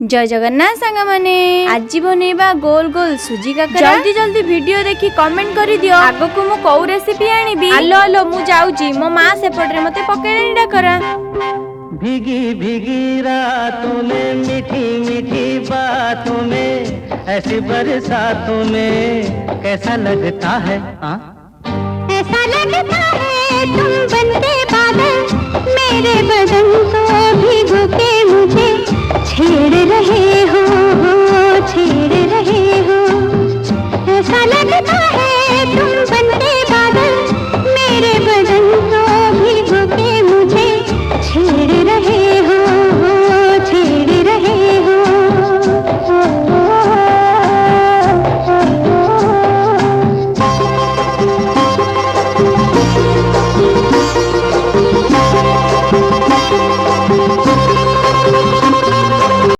जय जगन्नाथ सांग माने आज बनेबा गोल गोल सुजी काकरा। जल्दी जल्दी वीडियो देखी कमेंट करी दियो आगो को मु कोउ रेसिपी आनिबी। आलो आलो मु जाउची मो मां सेपटरे मते पकेइलानी डाकरा। भीगी भीगी रातों में मीठी मीठी बातों में ऐसी बरसातों में कैसा लगता है ऐसा लगता है तुम बनते बादल मेरे बदन को भिगो के मुझे छेड़